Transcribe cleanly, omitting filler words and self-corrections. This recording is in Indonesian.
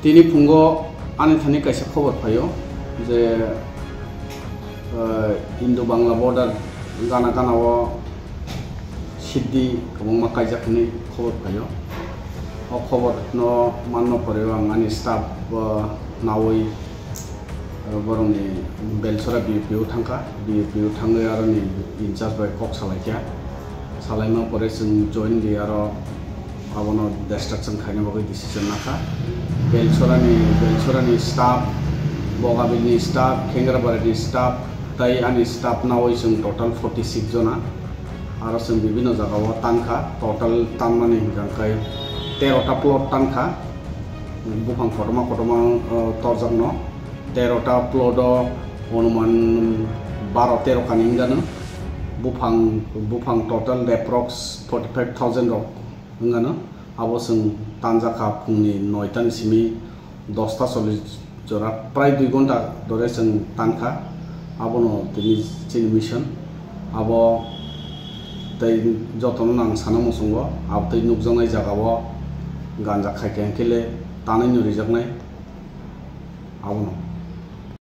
Tini Pungo Anithani Kaisa Kobat Payo, the Indo Bangla border, Gana Ganawa, Shidi, Kamuma Kaijakani, Kobat Payo, or Kobat no Mano Porewang, and staff Nawi Boroni Belsora Biutanka, Biutanga in just by Cox Salakia, Salama Poresan joined the Aro Avono destruction kind of a decision Naka. Belsorani staff, Bogabini staff, Kengrabarati staff, Tayani staff now is in total 46 zona. Arasan Bibino Zagawa Tanka, total Tamani Gankai, Terota plot Tanka, Bupang Kotoma Torzano, Terota Plodo, Onuman Baro Tero Kaningano, Bupang total Leprox 45,000 of Ngano. Awasung Tanzaka Puni Noitan Simi Dosta Solis Jora Pride Digonda Doresan Tanka Abono Tinis Chin Mission Abo Tay Jotonan Sanamusungo Abtai Nubzonga Jagawa Ganja Kakenkile Tanin Rijaknai Abono